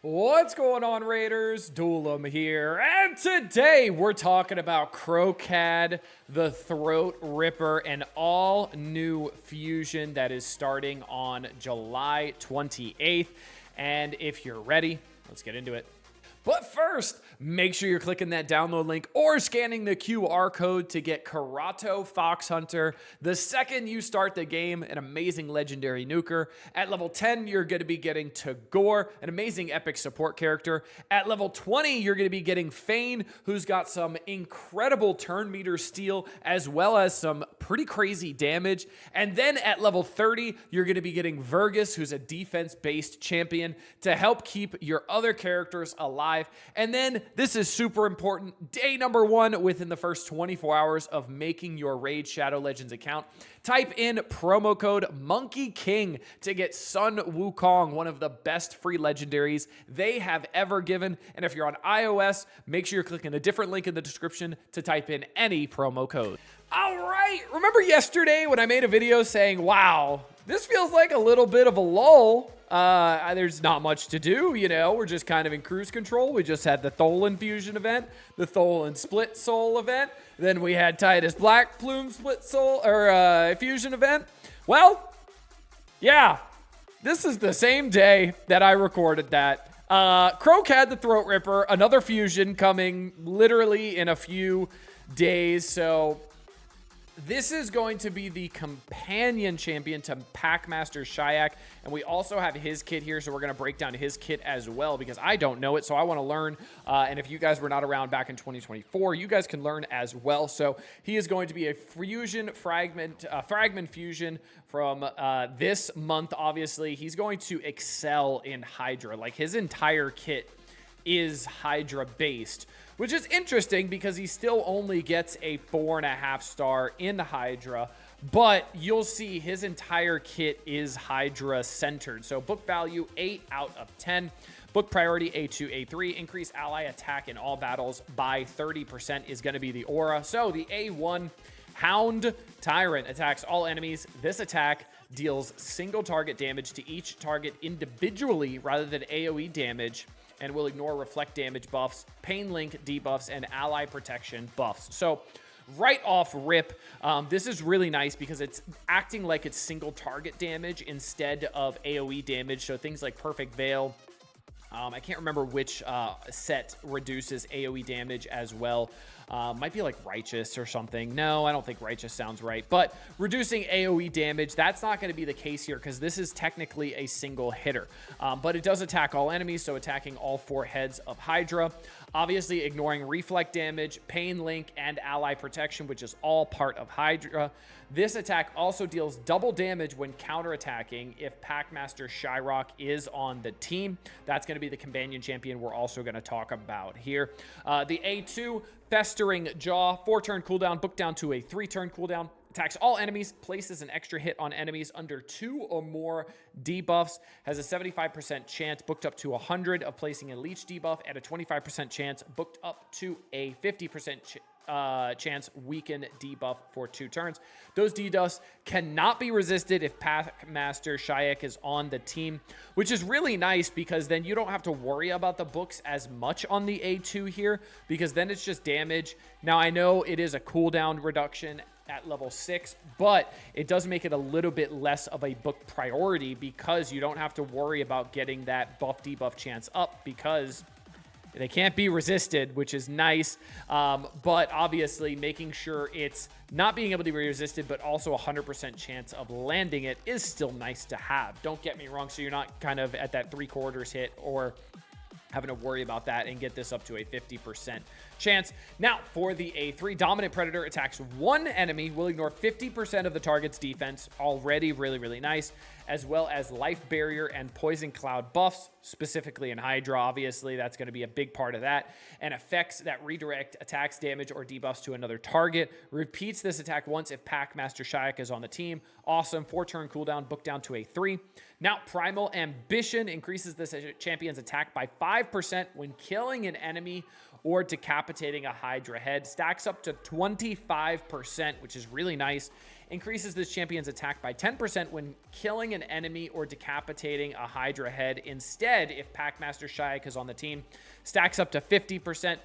What's going on, Raiders? Duelam here, and today we're talking about Crocad, the Throat Ripper, an all-new fusion that is starting on July 28th. And if you're ready, let's get into it. But first, make sure you're clicking that download link or scanning the QR code to get Karato Fox Hunter. The second you start the game, an amazing legendary nuker. At level 10, you're going to be getting Tagore, an amazing epic support character. At level 20, you're going to be getting Fane, who's got some incredible turn meter steal, as well as some pretty crazy damage. And then at level 30, you're going to be getting Vergus, who's a defense-based champion, to help keep your other characters alive. And then, this is super important, day number 1 within the first 24 hours of making your Raid Shadow Legends account. Type in promo code Monkey King to get Sun Wukong, one of the best free legendaries they have ever given. And if you're on iOS, make sure you're clicking a different link in the description to type in any promo code. All right, remember yesterday when I made a video saying, wow, this feels like a little bit of a lull. There's not much to do, you know, we're just kind of in cruise control. We just had the Tholen Fusion event, the Tholen Split Soul event. Then we had Titus Black Plume Split Soul, or Fusion event. Well, yeah, this is the same day that I recorded that. Crocad the Throat Ripper, another fusion coming literally in a few days, so this is going to be the companion champion to Packmaster Shayak, and we also have his kit here, so we're going to break down his kit as well, because I don't know it, so I want to learn, and if you guys were not around back in 2024, you guys can learn as well. So he is going to be a fusion fragment fusion from this month. Obviously, he's going to excel in Hydra. Like, his entire kit is Hydra based, which is interesting because he still only gets a 4.5 star in Hydra, but you'll see his entire kit is Hydra centered. So book value 8 out of 10. Book priority A2, A3. Increase ally attack in all battles by 30% is going to be the aura. So the A1 Hound Tyrant attacks all enemies. This attack deals single target damage to each target individually rather than AoE damage, and will ignore reflect damage buffs, pain link debuffs, and ally protection buffs. So right off rip, this is really nice because it's acting like it's single target damage instead of AoE damage. So things like Perfect Veil, I can't remember which set reduces AoE damage as well. Might be like Righteous or something. No, I don't think Righteous sounds right. But reducing AoE damage, that's not going to be the case here because this is technically a single hitter. But it does attack all enemies, so attacking all 4 heads of Hydra. Obviously ignoring reflect damage, pain link, and ally protection, which is all part of Hydra. This attack also deals double damage when counterattacking if Packmaster Shyrock is on the team. That's going to be the companion champion we're also going to talk about here. The A2, Festering Jaw, 4-turn cooldown, book down to a 3-turn cooldown. Attacks all enemies, places an extra hit on enemies under 2 or more debuffs, has a 75% chance booked up to 100 of placing a leech debuff, and a 25% chance booked up to a 50% chance weaken debuff for 2 turns. Those debuffs cannot be resisted if Packmaster Shayak is on the team, which is really nice because then you don't have to worry about the books as much on the A2 here, because then it's just damage. Now, I know it is a cooldown reduction at level 6, but it does make it a little bit less of a book priority because you don't have to worry about getting that buff debuff chance up because they can't be resisted, which is nice. But obviously making sure it's not being able to be resisted, but also 100% chance of landing it is still nice to have. Don't get me wrong. So you're not kind of at that 3/4 hit or having to worry about that, and get this up to a 50% chance. Now, for the A3, Dominant Predator attacks 1 enemy, will ignore 50% of the target's defense, already really, really nice, as well as Life Barrier and Poison Cloud buffs, specifically in Hydra, obviously, that's going to be a big part of that, and effects that redirect attacks, damage, or debuffs to another target. Repeats this attack once if Packmaster Shayak is on the team. Awesome, 4-turn cooldown, book down to a 3. Now, Primal Ambition increases this champion's attack by 5% when killing an enemy or decapitating a Hydra head. Stacks up to 25%, which is really nice. increases this champion's attack by 10% when killing an enemy or decapitating a Hydra head. Instead, if Packmaster Shayak is on the team, stacks up to 50%.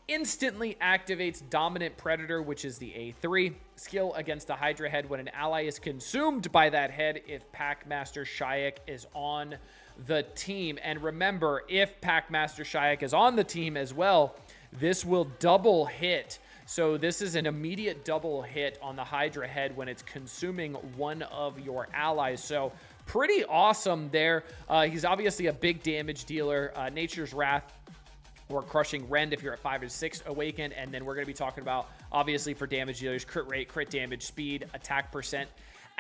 Instantly activates Dominant Predator, which is the A3 skill against a Hydra head when an ally is consumed by that head if Packmaster Shayak is on the team. And remember, if Packmaster Shayak is on the team as well, this will double hit. So this is an immediate double hit on the Hydra head when it's consuming one of your allies. So pretty awesome there. He's obviously a big damage dealer. Nature's Wrath or Crushing Rend if you're at 5 or 6 Awakened. And then we're going to be talking about, obviously, for damage dealers, crit rate, crit damage, speed, attack percent.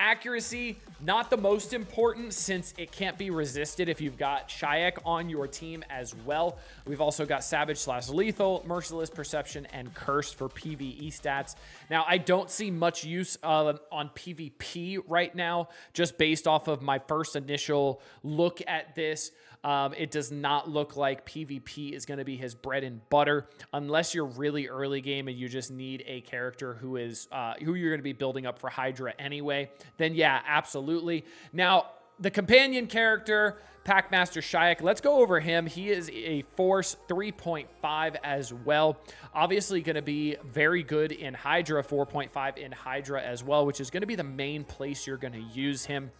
Accuracy, not the most important since it can't be resisted if you've got Shayak on your team as well. We've also got Savage/Lethal, Merciless, Perception, and Cursed for PvE stats. Now, I don't see much use on PvP right now, just based off of my first initial look at this. It does not look like PvP is going to be his bread and butter unless you're really early game and you just need a character who is who you're going to be building up for Hydra anyway. Then yeah, absolutely. Now, the companion character, Packmaster Shayak, let's go over him. He is a Force 3.5 as well. Obviously going to be very good in Hydra, 4.5 in Hydra as well, which is going to be the main place you're going to use him.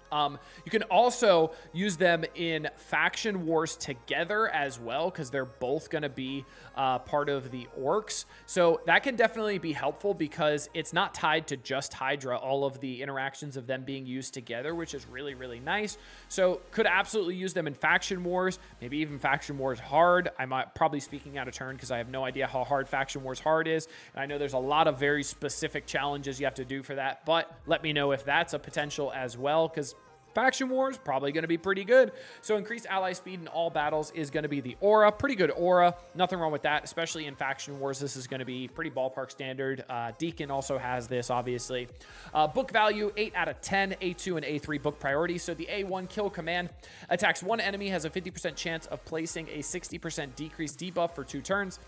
You can also use them in Faction Wars together as well, because they're both going to be part of the Orcs. So that can definitely be helpful because it's not tied to just Hydra, all of the interactions of them being used together, which is really, really nice. So could absolutely use them in Faction Wars, maybe even Faction Wars Hard. I'm probably speaking out of turn because I have no idea how hard Faction Wars Hard is. And I know there's a lot of very specific challenges you have to do for that, but let me know if that's a potential as well, because Faction Wars, probably going to be pretty good. So increased ally speed in all battles is going to be the aura. Pretty good aura. Nothing wrong with that, especially in Faction Wars. This is going to be pretty ballpark standard. Deacon also has this, obviously. Book value, 8 out of 10. A2 and A3 book priority. So the A1 kill command attacks one enemy, has a 50% chance of placing a 60% decreased debuff for 2 turns.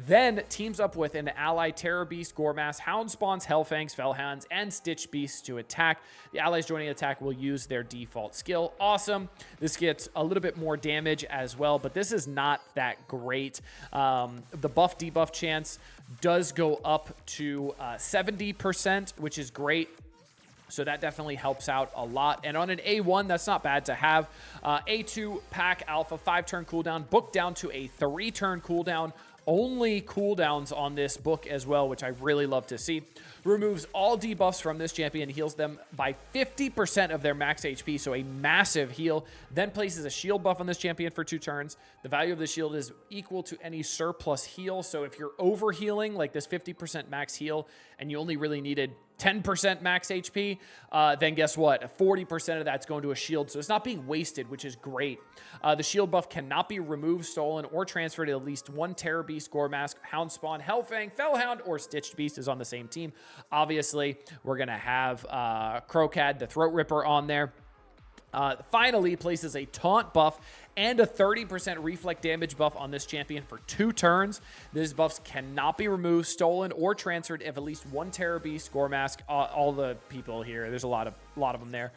Then teams up with an ally Terror Beast, Goremass, Hound Spawns, Hellfangs, Fellhounds, and Stitch Beasts to attack. The allies joining the attack will use their default skill. Awesome. This gets a little bit more damage as well, but this is not that great. The buff debuff chance does go up to 70%, which is great. So that definitely helps out a lot. And on an A1, that's not bad to have. A2 Pack Alpha, 5-turn cooldown, book down to a 3-turn cooldown. Only cooldowns on this book as well, which I really love to see. Removes all debuffs from this champion, heals them by 50% of their max HP, so a massive heal. Then places a shield buff on this champion for 2 turns. The value of the shield is equal to any surplus heal, so if you're over healing, like this 50% max heal, and you only really needed 10% max HP, then guess what? 40% of that's going to a shield, so it's not being wasted, which is great. The shield buff cannot be removed, stolen, or transferred to at least 1 Terror Beast, Goremask, Hound Spawn, Hellfang, Fellhound, or Stitched Beast is on the same team. Obviously, we're going to have Crocad, the Throat Ripper, on there. Finally, places a taunt buff and a 30% reflect damage buff on this champion for 2 turns. These buffs cannot be removed, stolen, or transferred if at least 1 Terror Beast, Goremask, all the people here. There's a lot of them there.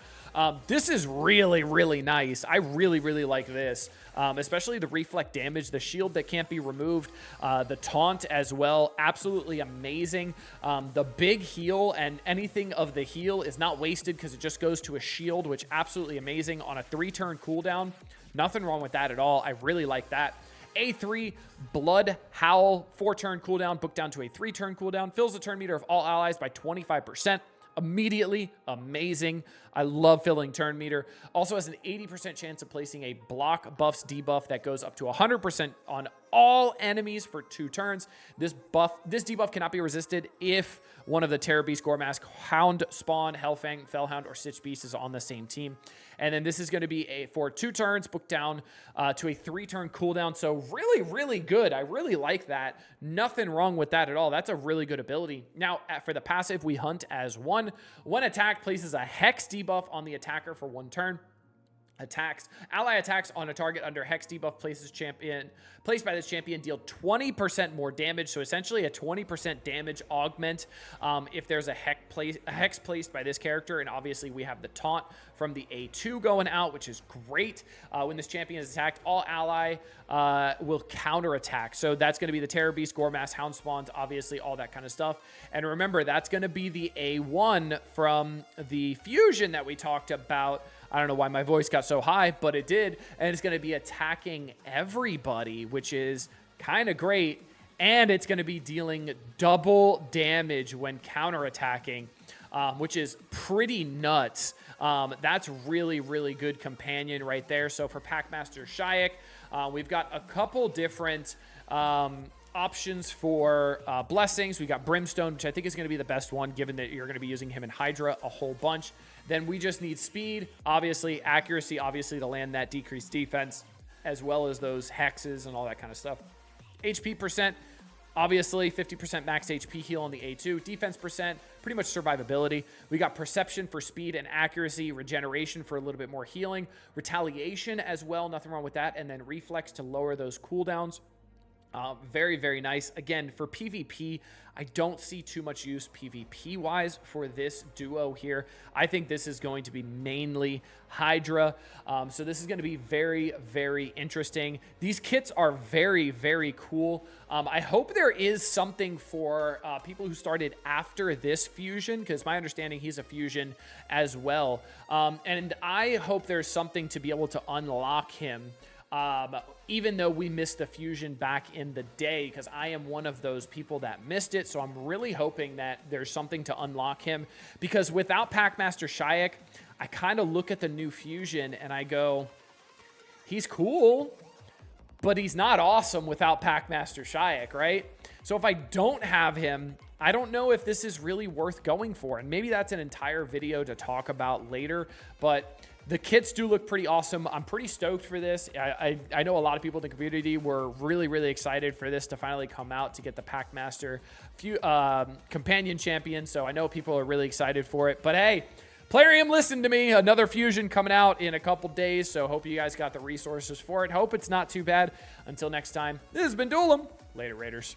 This is really, really nice. I really, really like this, especially the reflect damage, the shield that can't be removed, the taunt as well. Absolutely amazing. The big heal and anything of the heal is not wasted because it just goes to a shield, which absolutely amazing on a 3-turn cooldown. Nothing wrong with that at all. I really like that. A3 Blood Howl, 4-turn cooldown, book down to a 3-turn cooldown, fills the turn meter of all allies by 25%. Immediately, amazing. I love filling turn meter. Also has an 80% chance of placing a block buffs debuff that goes up to 100% on all enemies for 2 turns. This debuff cannot be resisted if one of the Terror Beast, Goremask, Hound Spawn, Hellfang, Fellhound, or Stitch Beast is on the same team. And then this is going to be for 2 turns, book down to a 3-turn cooldown. So really, really good. I really like that. Nothing wrong with that at all. That's a really good ability. Now, for the passive, we hunt as 1. One attack places a Hex debuff on the attacker for 1 turn. Ally attacks on a target under Hex debuff placed by this champion deal 20% more damage. So essentially a 20% damage augment if there's a Hex placed by this character. And obviously we have the taunt from the A2 going out, which is great. When this champion is attacked, all ally will counter attack. So that's going to be the Terror Beast, Goremass, Hound Spawns, obviously all that kind of stuff. And remember, that's going to be the A1 from the fusion that we talked about. I don't know why my voice got so high, but it did. And it's going to be attacking everybody, which is kind of great. And it's going to be dealing double damage when counterattacking, which is pretty nuts. That's really, really good companion right there. So for Packmaster Shayak, we've got a couple different options for blessings. We got Brimstone, which I think is going to be the best one, given that you're going to be using him in Hydra a whole bunch. Then we just need speed, obviously, accuracy, obviously, to land that decreased defense, as well as those hexes and all that kind of stuff. HP percent, obviously, 50% max HP heal on the A2. Defense percent, pretty much survivability. We got perception for speed and accuracy, regeneration for a little bit more healing, retaliation as well, nothing wrong with that, and then reflex to lower those cooldowns. Very, very nice. Again, for PvP, I don't see too much use PvP-wise for this duo here. I think this is going to be mainly Hydra. So this is going to be very, very interesting. These kits are very, very cool. I hope there is something for people who started after this fusion, because my understanding he's a fusion as well. And I hope there's something to be able to unlock him. Even though we missed the fusion back in the day, because I am one of those people that missed it. So I'm really hoping that there's something to unlock him, because without Packmaster Shayak, I kind of look at the new fusion and I go, he's cool, but he's not awesome without Packmaster Shayak, right? So if I don't have him, I don't know if this is really worth going for. And maybe that's an entire video to talk about later, but the kits do look pretty awesome. I'm pretty stoked for this. I know a lot of people in the community were really, really excited for this to finally come out, to get the Packmaster companion champion. So I know people are really excited for it. But hey, Plarium, listen to me. Another fusion coming out in a couple days. So hope you guys got the resources for it. Hope it's not too bad. Until next time, this has been Duelim. Later, Raiders.